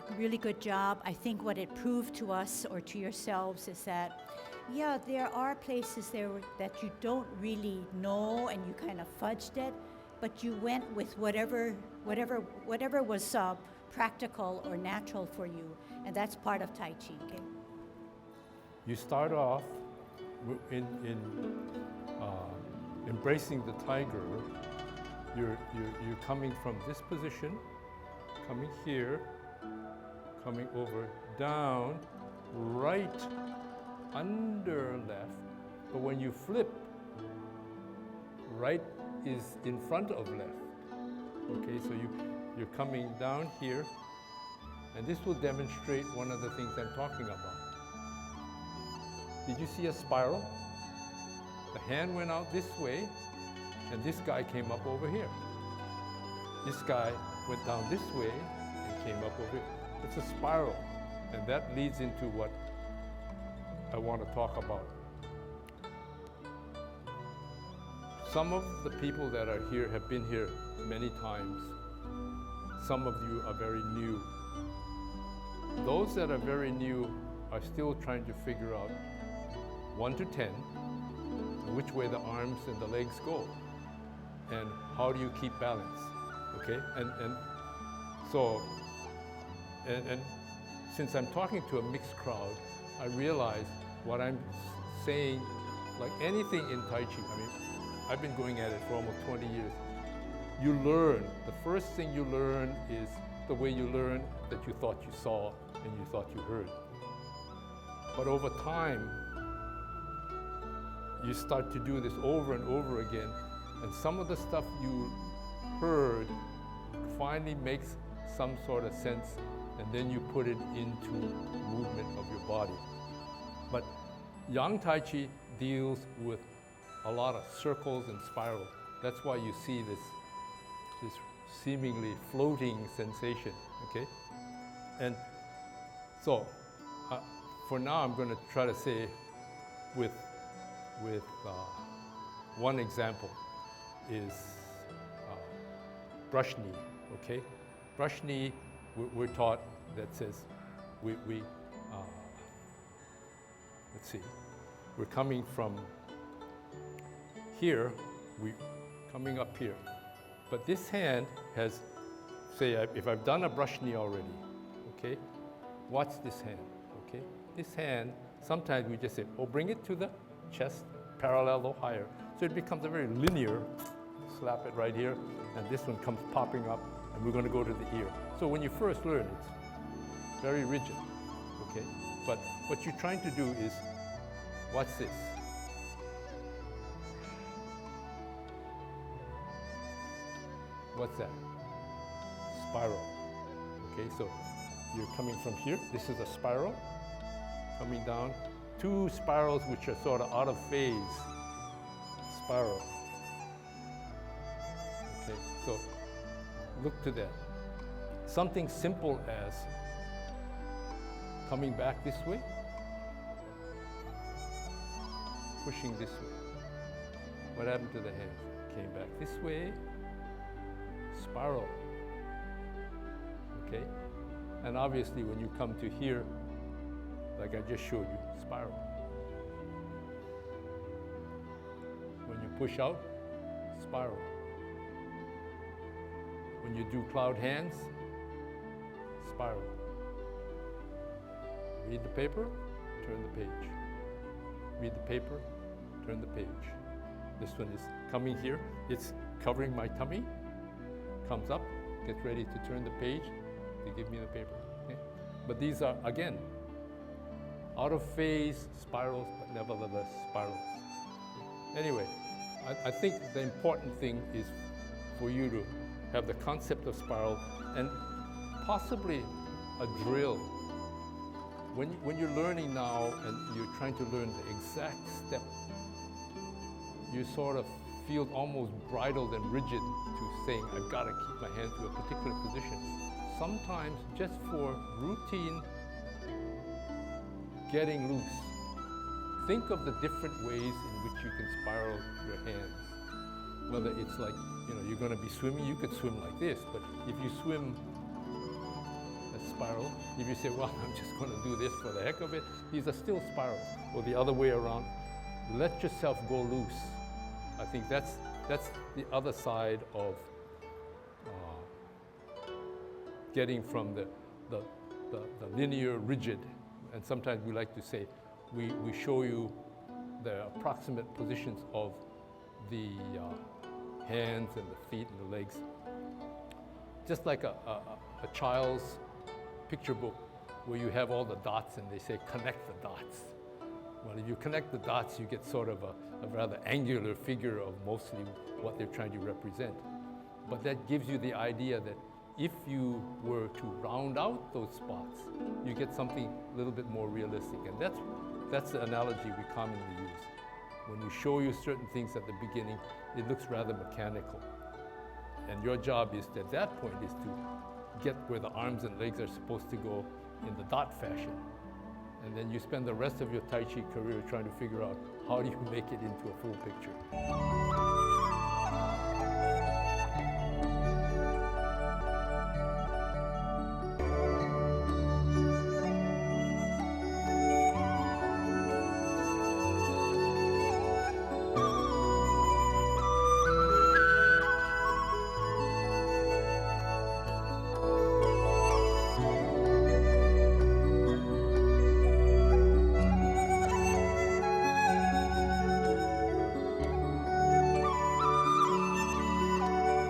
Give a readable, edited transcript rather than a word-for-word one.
a really good job. I think what it proved to us or to yourselves is that, yeah, there are places there that you don't really know and you kind of fudged it, but you went with whatever was practical or natural for you, and that's part of Tai Chi. Okay? You start off in embracing the tiger. You're coming from this position, coming here, coming over, down, right, under, left. But when you flip, right is in front of left. Okay, so you're coming down here, and this will demonstrate one of the things I'm talking about. Did you see a spiral? The hand went out this way, and this guy came up over here. This guy went down this way and came up over here. It's a spiral, and that leads into what I want to talk about. Some of the people that are here have been here many times. Some of you are very new. Those that are very new are still trying to figure out 1 to 10, which way the arms and the legs go, and how do you keep balance, okay? And since I'm talking to a mixed crowd, I realize what I'm saying, like anything in Tai Chi, I mean, I've been going at it for almost 20 years. You learn, the first thing you learn is the way you learn that you thought you saw and you thought you heard. But over time, you start to do this over and over again, and some of the stuff you heard finally makes some sort of sense, and then you put it into movement of your body. But Yang Tai Chi deals with a lot of circles and spirals. That's why you see this seemingly floating sensation, okay? And so, for now, I'm going to try to say with one example is brush knee, okay? Brush knee, we're taught that says let's see, we're coming from here, we're coming up here. But this hand has, say, if I've done a brush knee already, okay? Watch this hand, okay? This hand, sometimes we just say, oh, bring it to the chest, parallel or higher. So it becomes a very linear, slap it right here, and this one comes popping up, and we're going to go to the ear. So when you first learn, it's very rigid, okay? But what you're trying to do is, watch this. What's that? Spiral, okay? So you're coming from here, this is a spiral, coming down, 2 spirals which are sort of out of phase, spiral. Okay, so look to that. Something simple as coming back this way, pushing this way. What happened to the hand? Came back this way, spiral. Okay? And obviously when you come to here, like I just showed you, spiral. When you push out, spiral. When you do cloud hands, spiral. Read the paper, turn the page. Read the paper, turn the page. This one is coming here, it's covering my tummy, comes up, get ready to turn the page to give me the paper. Okay? But these are, again, out of phase spirals, but nevertheless spirals. Anyway, I think the important thing is for you to have the concept of spiral and possibly a drill. When you're learning now and you're trying to learn the exact step, you sort of feel almost bridled and rigid to saying, I've got to keep my hand to a particular position. Sometimes just for routine getting loose, think of the different ways in which you can spiral your hands. Whether it's like, you're going to be swimming, you could swim like this, but if you swim a spiral. If you say, well, I'm just going to do this for the heck of it, these are still spirals. Or the other way around, let yourself go loose. I think that's the other side of getting from the linear rigid. And sometimes we like to say, we show you the approximate positions of the hands and the feet and the legs. Just like a child's picture book where you have all the dots and they say connect the dots. Well, if you connect the dots, you get sort of a rather angular figure of mostly what they're trying to represent. But that gives you the idea that if you were to round out those spots, you get something a little bit more realistic. And that's the analogy we commonly use. When we show you certain things at the beginning, it looks rather mechanical. And your job is, at that point, is to get where the arms and legs are supposed to go in the dot fashion. And then you spend the rest of your Tai Chi career trying to figure out how do you make it into a full picture.